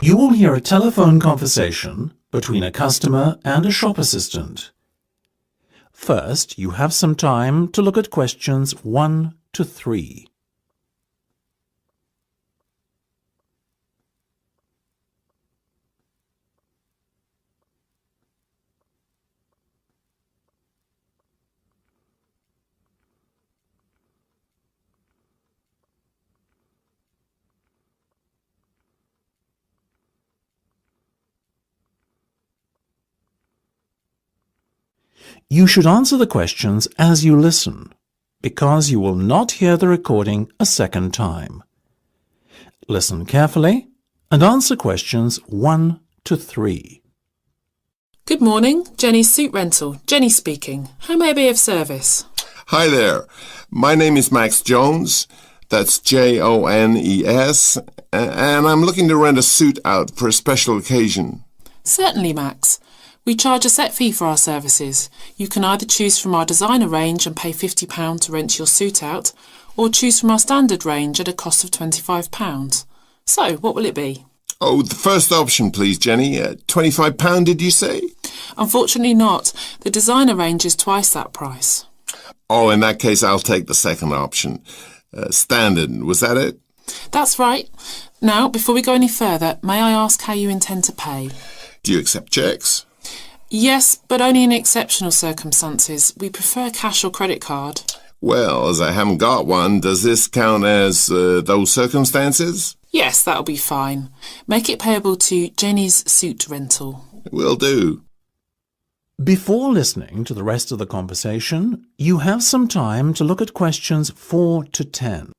You will hear a telephone conversation between a customer and a shop assistant. First, you have some time to look at questions 1 to 3. You should answer the questions as you listen, because you will not hear the recording a second time. Listen carefully and answer questions 1 to 3. Good morning, Jenny's Suit Rental. Jenny speaking. How may I be of service? Hi there. My name is Max Jones. That's Jones, and I'm looking to rent a suit out for a special occasion. Certainly, Max. We charge a set fee for our services. You can either choose from our designer range and pay £50 to rent your suit out, or choose from our standard range at a cost of £25. So, what will it be? Oh, the first option, please, Jenny. £25, did you say? Unfortunately not. The designer range is twice that price. Oh, in that case, I'll take the second option. Standard, was that it? That's right. Now, before we go any further, may I ask how you intend to pay? Do you accept checks? Yes, but only in exceptional circumstances. We prefer cash or credit card. Well, as I haven't got one, does this count as those circumstances? Yes, that'll be fine. Make it payable to Jenny's Suit Rental. Will do. Before listening to the rest of the conversation, you have some time to look at questions 4 to 10.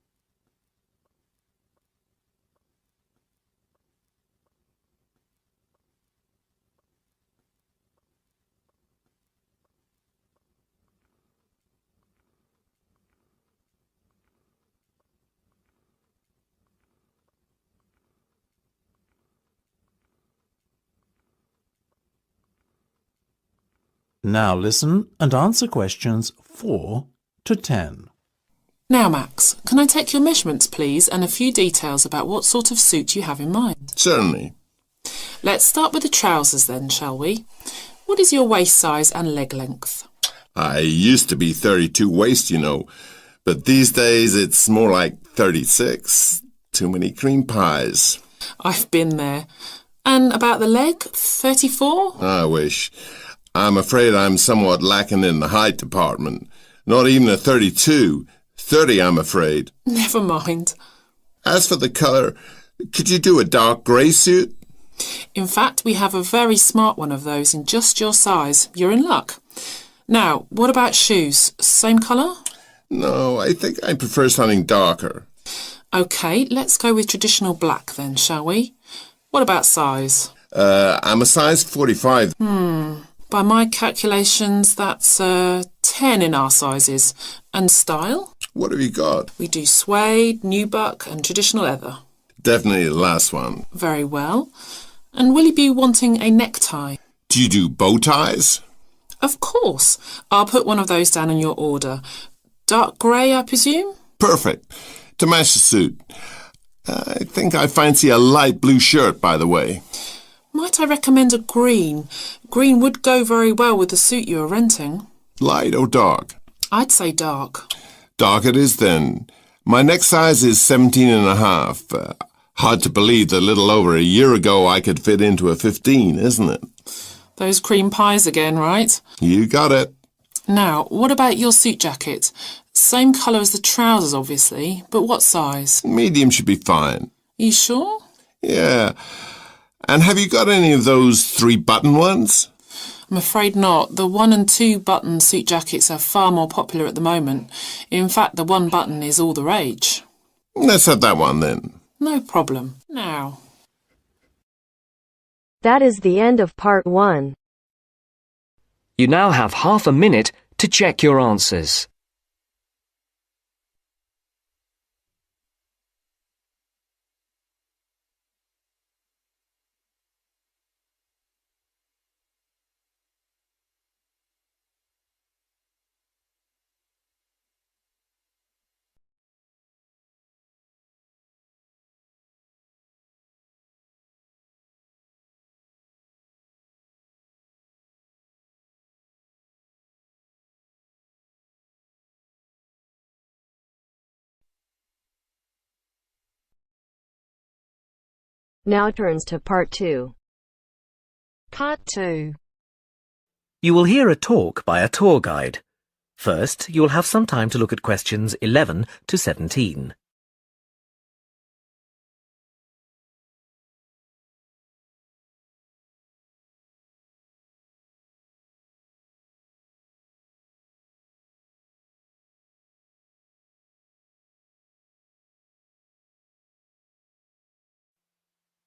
Now listen and answer questions 4 to 10. Now, Max, can I take your measurements, please, and a few details about what sort of suit you have in mind? Certainly. Let's start with the trousers then, shall we? What is your waist size and leg length? I used to be 32 waist, you know, but these days it's more like 36. Too many cream pies. I've been there. And about the leg, 34? I wish. I'm afraid I'm somewhat lacking in the height department. Not even a 32. 30, I'm afraid. Never mind. As for the colour, could you do a dark grey suit? In fact, we have a very smart one of those in just your size. You're in luck. Now, what about shoes? Same colour? No, I think I prefer something darker. OK, let's go with traditional black then, shall we? What about size? I'm a size 45. By my calculations, that's 10 in our sizes. And style? What have you got? We do suede, nubuck and traditional leather. Definitely the last one. Very well. And will you be wanting a necktie? Do you do bow ties? Of course. I'll put one of those down in your order. Dark grey, I presume? Perfect. To match the suit. I think I fancy a light blue shirt, by the way. Might I recommend a green? Green would go very well with the suit you are renting. Light or dark? I'd say dark. Dark it is then. My neck size is 17 and a half. Hard to believe that a little over a year ago I could fit into a 15, isn't it? Those cream pies again, right? You got it. Now, what about your suit jacket? Same colour as the trousers, obviously, but what size? Medium should be fine. You sure? Yeah. And have you got any of those 3-button ones? I'm afraid not. The 1 and 2 button suit jackets are far more popular at the moment. In fact, the 1 button is all the rage. Let's have that one then. No problem. Now. That is the end of part 1. You now have half a minute to check your answers. Now turns to Part 2. Part 2. You will hear a talk by a tour guide. First, you will have some time to look at questions 11 to 17.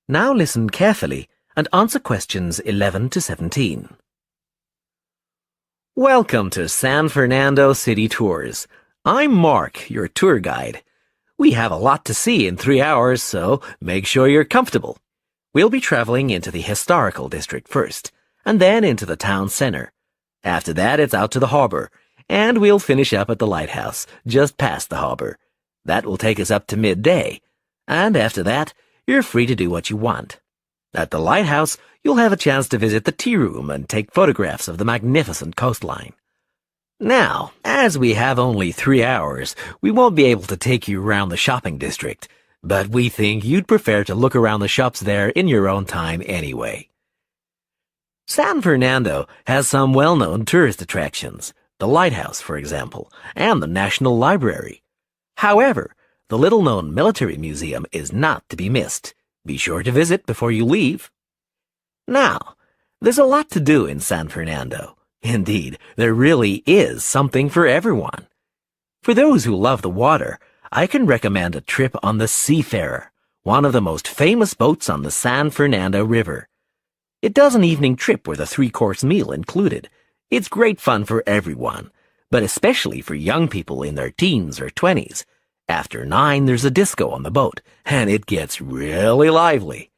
Now listen carefully and answer questions 11 to 17. Welcome to San Fernando City Tours. I'm Mark, your tour guide. We have a lot to see in 3 hours, so make sure you're comfortable. We'll be traveling into the historical district first, and then into the town center. After that, it's out to the harbor, and we'll finish up at the lighthouse, just past the harbor. That will take us up to midday, and after that, you're free to do what you want. At the lighthouse, you'll have a chance to visit the tea room and take photographs of the magnificent coastline. Now, as we have only 3 hours, we won't be able to take you around the shopping district, but we think you'd prefer to look around the shops there in your own time anyway. San Fernando has some well-known tourist attractions, the lighthouse, for example, and the National Library. However, the little-known military museum is not to be missed. Be sure to visit before you leave. Now, there's a lot to do in San Fernando. Indeed, there really is something for everyone. For those who love the water, I can recommend a trip on the Seafarer, one of the most famous boats on the San Fernando River. It does an evening trip with a 3-course meal included. It's great fun for everyone, but especially for young people in their teens or 20s. After 9, there's a disco on the boat, and it gets really lively.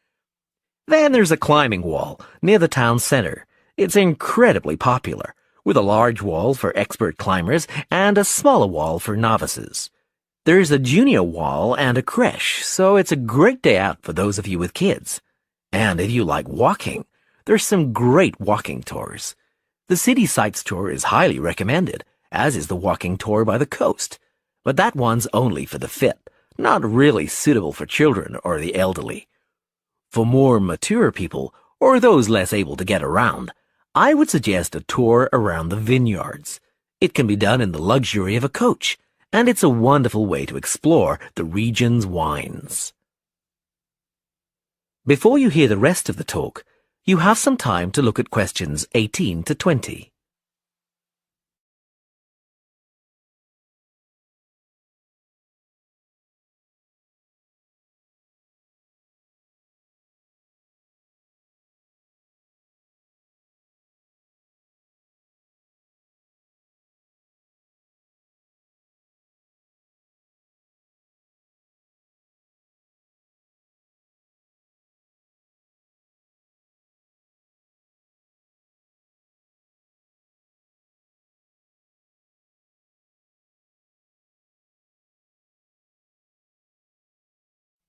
Then there's a climbing wall near the town center. It's incredibly popular, with a large wall for expert climbers and a smaller wall for novices. There's a junior wall and a creche, so it's a great day out for those of you with kids. And if you like walking, there's some great walking tours. The City Sights tour is highly recommended, as is the walking tour by the coast. But that one's only for the fit, not really suitable for children or the elderly. For more mature people, or those less able to get around, I would suggest a tour around the vineyards. It can be done in the luxury of a coach, and it's a wonderful way to explore the region's wines. Before you hear the rest of the talk, you have some time to look at questions 18 to 20.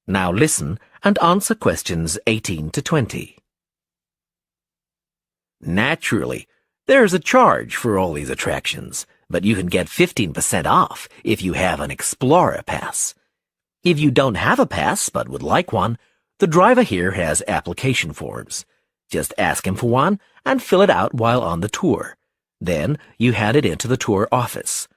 Now listen and answer questions 18 to 20. Naturally, there's a charge for all these attractions, but you can get 15% off if you have an Explorer Pass. If you don't have a pass but would like one, the driver here has application forms. Just ask him for one and fill it out while on the tour. Then you hand it into the tour office.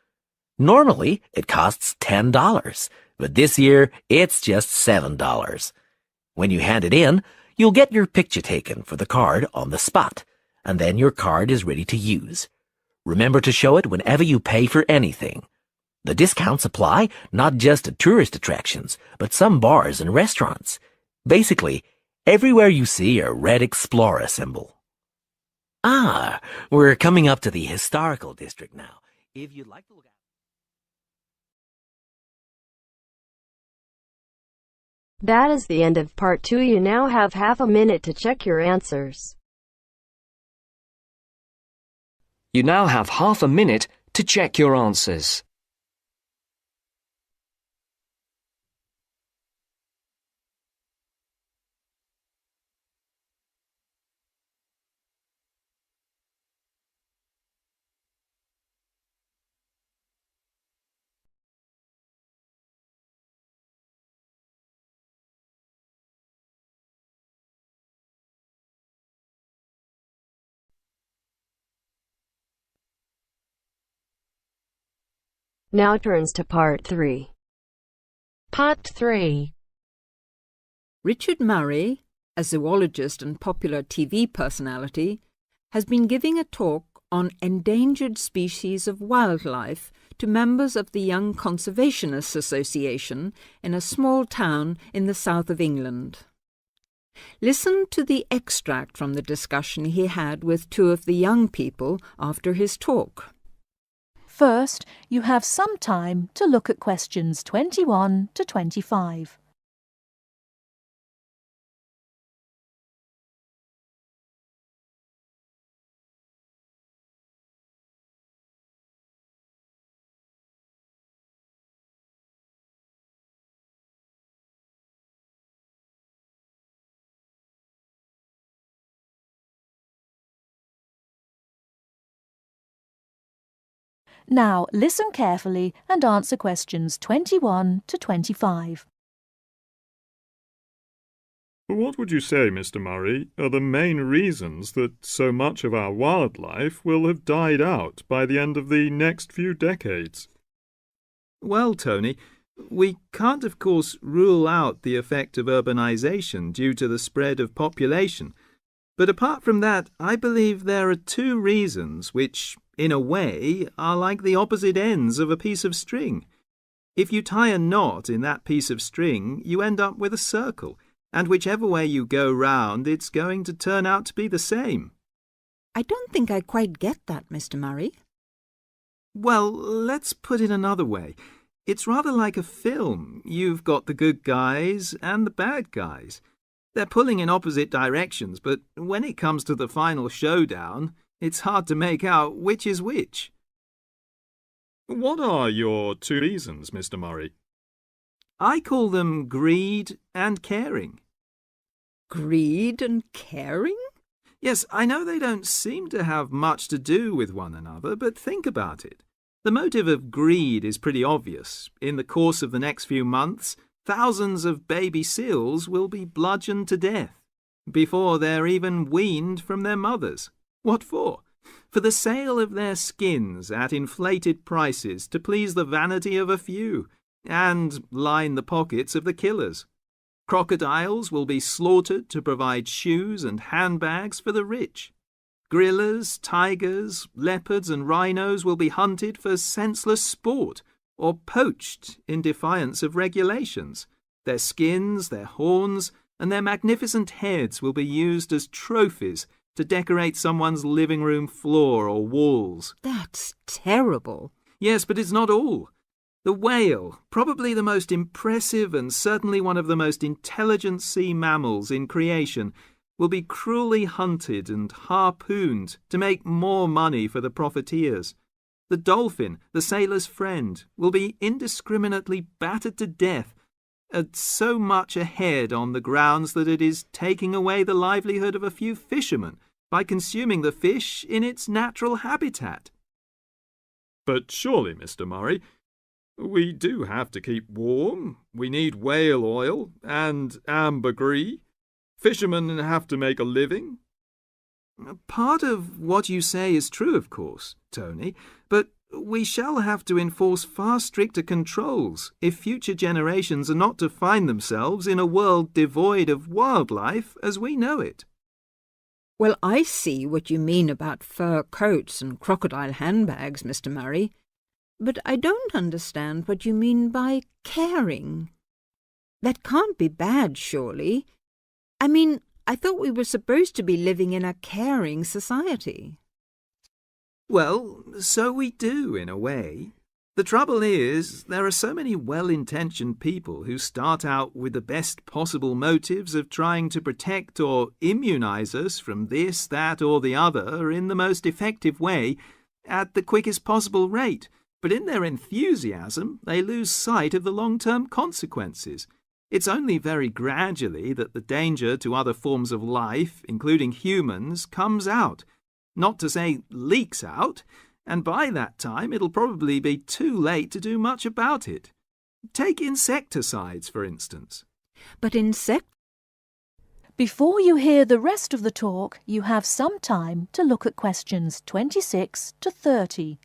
Normally, it costs $10, but this year it's just $7. When you hand it in, you'll get your picture taken for the card on the spot, and then your card is ready to use. Remember to show it whenever you pay for anything. The discounts apply not just to tourist attractions, but some bars and restaurants. Basically, everywhere you see a red Explorer symbol. We're coming up to the historical district now. If you'd like to look at That is the end of Part 2. You now have half a minute to check your answers. You now have half a minute to check your answers. Now turns to part 3. Part 3. Richard Murray, a zoologist and popular TV personality, has been giving a talk on endangered species of wildlife to members of the Young Conservationists Association in a small town in the south of England. Listen to the extract from the discussion he had with two of the young people after his talk. First, you have some time to look at questions 21 to 25. Now, listen carefully and answer questions 21 to 25. What would you say, Mr. Murray, are the main reasons that so much of our wildlife will have died out by the end of the next few decades? Well, Tony, we can't, of course, rule out the effect of urbanization due to the spread of population. But apart from that, I believe there are two reasons which, in a way, are like the opposite ends of a piece of string. If you tie a knot in that piece of string, you end up with a circle, and whichever way you go round, it's going to turn out to be the same. I don't think I quite get that, Mr. Murray. Well, let's put it another way. It's rather like a film. You've got the good guys and the bad guys. They're pulling in opposite directions, but when it comes to the final showdown, it's hard to make out which is which. What are your two reasons, Mr. Murray? I call them greed and caring. Greed and caring? Yes, I know they don't seem to have much to do with one another, but think about it. The motive of greed is pretty obvious. In the course of the next few months, thousands of baby seals will be bludgeoned to death before they're even weaned from their mothers. What for? For the sale of their skins at inflated prices to please the vanity of a few and line the pockets of the killers. Crocodiles will be slaughtered to provide shoes and handbags for the rich. Gorillas, tigers, leopards and rhinos will be hunted for senseless sport or poached in defiance of regulations. Their skins, their horns, and their magnificent heads will be used as trophies to decorate someone's living room floor or walls. That's terrible. Yes, but it's not all. The whale, probably the most impressive and certainly one of the most intelligent sea mammals in creation, will be cruelly hunted and harpooned to make more money for the profiteers. The dolphin, the sailor's friend, will be indiscriminately battered to death at so much a head on the grounds that it is taking away the livelihood of a few fishermen by consuming the fish in its natural habitat. But surely, Mr. Murray, we do have to keep warm. We need whale oil and ambergris. Fishermen have to make a living. Part of what you say is true, of course, Tony, but we shall have to enforce far stricter controls if future generations are not to find themselves in a world devoid of wildlife as we know it. Well, I see what you mean about fur coats and crocodile handbags, Mr. Murray, but I don't understand what you mean by caring. That can't be bad, surely. I mean, I thought we were supposed to be living in a caring society. Well, so we do, in a way. The trouble is, there are so many well-intentioned people who start out with the best possible motives of trying to protect or immunize us from this, that, or the other in the most effective way, at the quickest possible rate. But in their enthusiasm, they lose sight of the long-term consequences. It's only very gradually that the danger to other forms of life, including humans, comes out. Not to say leaks out, and by that time it'll probably be too late to do much about it. Take insecticides, for instance. But Before you hear the rest of the talk, you have some time to look at questions 26 to 30.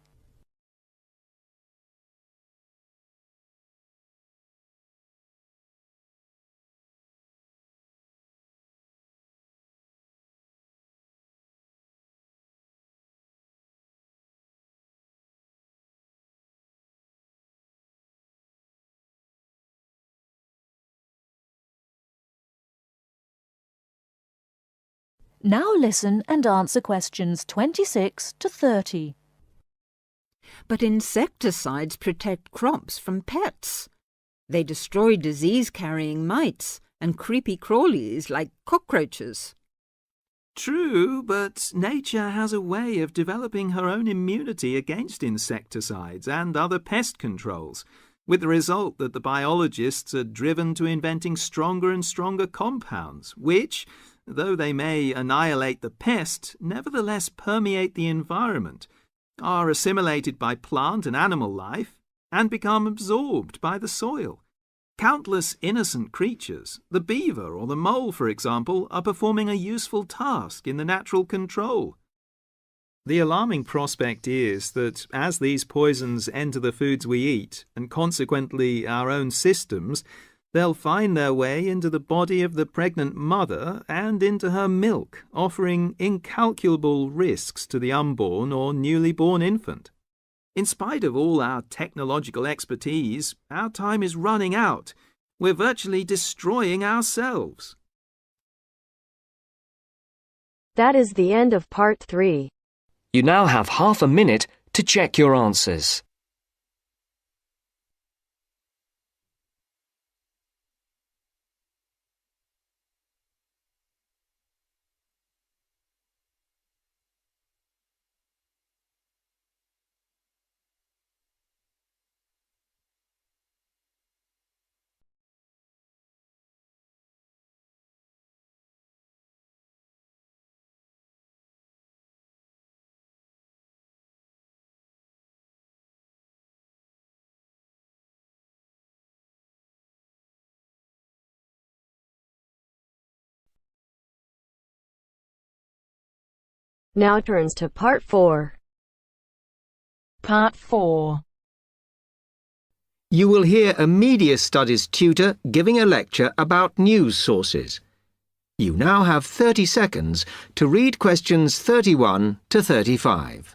Now listen and answer questions 26 to 30. But insecticides protect crops from pests. They destroy disease-carrying mites and creepy crawlies like cockroaches. True, but nature has a way of developing her own immunity against insecticides and other pest controls, with the result that the biologists are driven to inventing stronger and stronger compounds, which, though they may annihilate the pest, nevertheless permeate the environment, are assimilated by plant and animal life, and become absorbed by the soil. Countless innocent creatures, the beaver or the mole, for example, are performing a useful task in the natural control. The alarming prospect is that as these poisons enter the foods we eat, and consequently our own systems, they'll find their way into the body of the pregnant mother and into her milk, offering incalculable risks to the unborn or newly born infant. In spite of all our technological expertise, our time is running out. We're virtually destroying ourselves. That is the end of part 3. You now have half a minute to check your answers. Now turns to part 4. Part 4. You will hear a media studies tutor giving a lecture about news sources. You now have 30 seconds to read questions 31 to 35.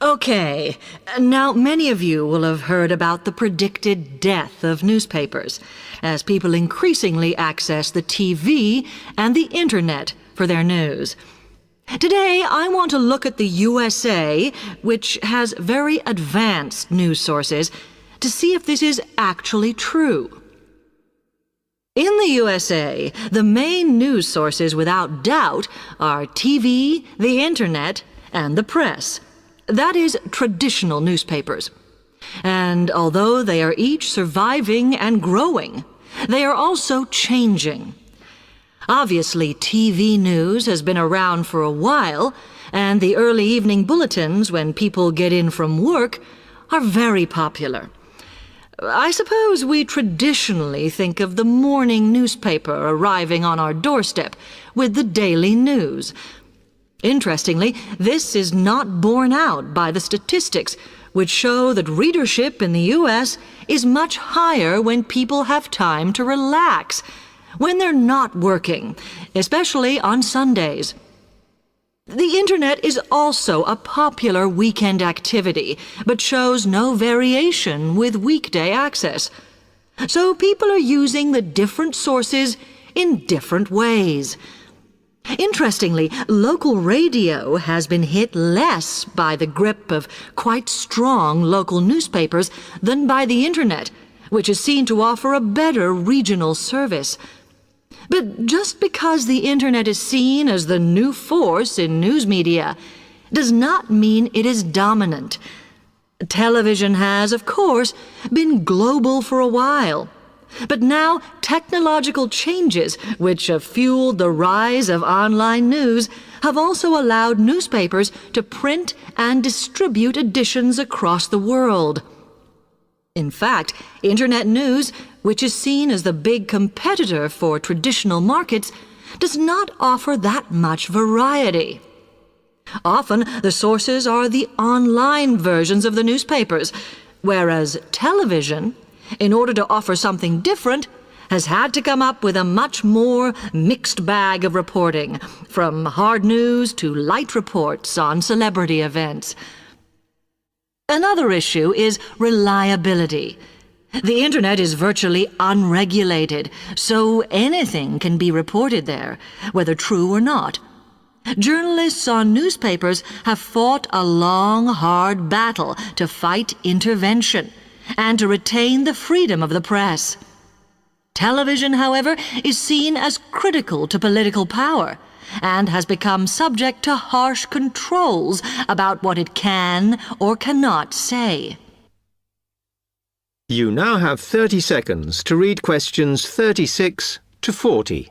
Okay, now many of you will have heard about the predicted death of newspapers, as people increasingly access the TV and the Internet for their news. Today, I want to look at the USA, which has very advanced news sources, to see if this is actually true. In the USA, the main news sources without doubt are TV, the Internet, and the press. That is, traditional newspapers. And although they are each surviving and growing, they are also changing. Obviously, TV news has been around for a while, and the early evening bulletins, when people get in from work, are very popular. I suppose we traditionally think of the morning newspaper arriving on our doorstep with the daily news. Interestingly, this is not borne out by the statistics, which show that readership in the U.S. is much higher when people have time to relax, when they're not working, especially on Sundays. The Internet is also a popular weekend activity, but shows no variation with weekday access. So people are using the different sources in different ways. Interestingly, local radio has been hit less by the grip of quite strong local newspapers than by the Internet, which is seen to offer a better regional service. But just because the Internet is seen as the new force in news media does not mean it is dominant. Television has, of course, been global for a while. But now technological changes, which have fueled the rise of online news, have also allowed newspapers to print and distribute editions across the world. In fact, Internet news, which is seen as the big competitor for traditional markets, does not offer that much variety. Often, the sources are the online versions of the newspapers, whereas television, in order to offer something different, has had to come up with a much more mixed bag of reporting, from hard news to light reports on celebrity events. Another issue is reliability. The Internet is virtually unregulated, so anything can be reported there, whether true or not. Journalists on newspapers have fought a long, hard battle to fight intervention and to retain the freedom of the press. Television, however, is seen as critical to political power and has become subject to harsh controls about what it can or cannot say. You now have 30 seconds to read questions 36 to 40.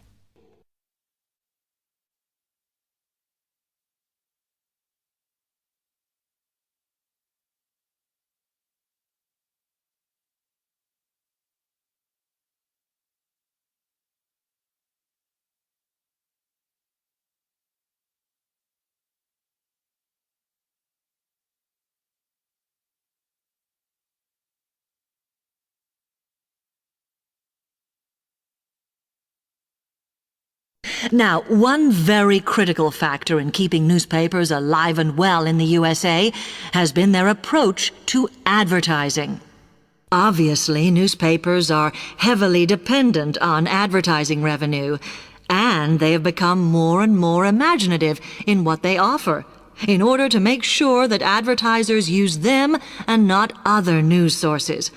Now, one very critical factor in keeping newspapers alive and well in the USA has been their approach to advertising. Obviously, newspapers are heavily dependent on advertising revenue, and they have become more and more imaginative in what they offer, in order to make sure that advertisers use them and not other news sources.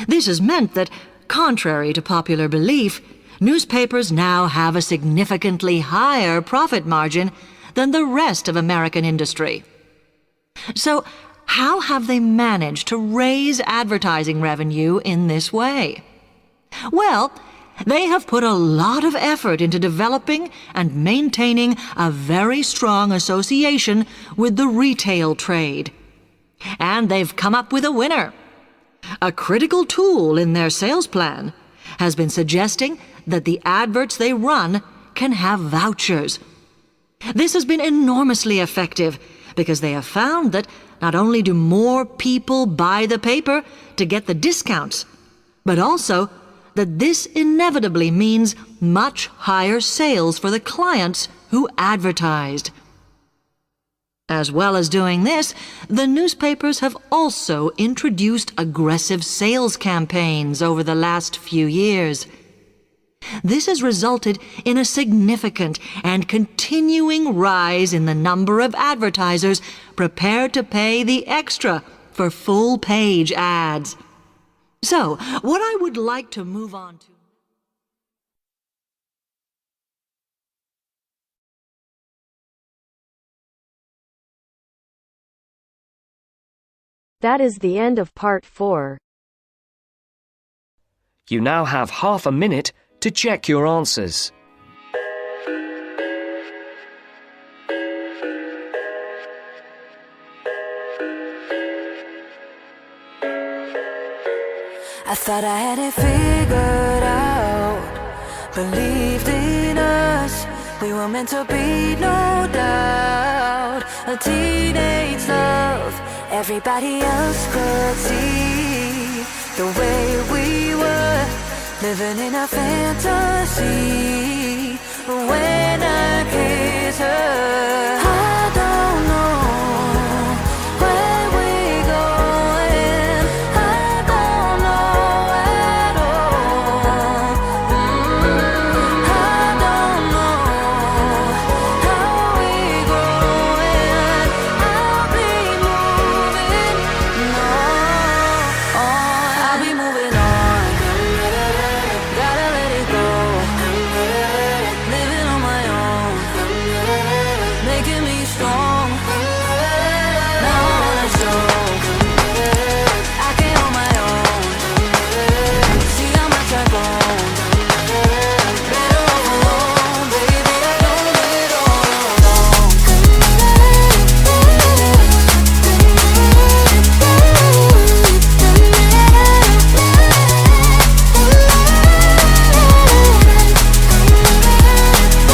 This has meant that, contrary to popular belief, newspapers now have a significantly higher profit margin than the rest of American industry. So, how have they managed to raise advertising revenue in this way? Well, they have put a lot of effort into developing and maintaining a very strong association with the retail trade. And they've come up with a winner. A critical tool in their sales plan has been suggesting that the adverts they run can have vouchers. This has been enormously effective because they have found that not only do more people buy the paper to get the discounts, but also that this inevitably means much higher sales for the clients who advertised. As well as doing this, the newspapers have also introduced aggressive sales campaigns over the last few years. This has resulted in a significant and continuing rise in the number of advertisers prepared to pay the extra for full-page ads. So, what I would like to move on to... That is the end of part 4. You now have half a minute to check your answers. I thought I had it figured out, believed in us, we were meant to be, no doubt. A teenage love, everybody else could see the way we were, living in a fantasy. When I kiss her, I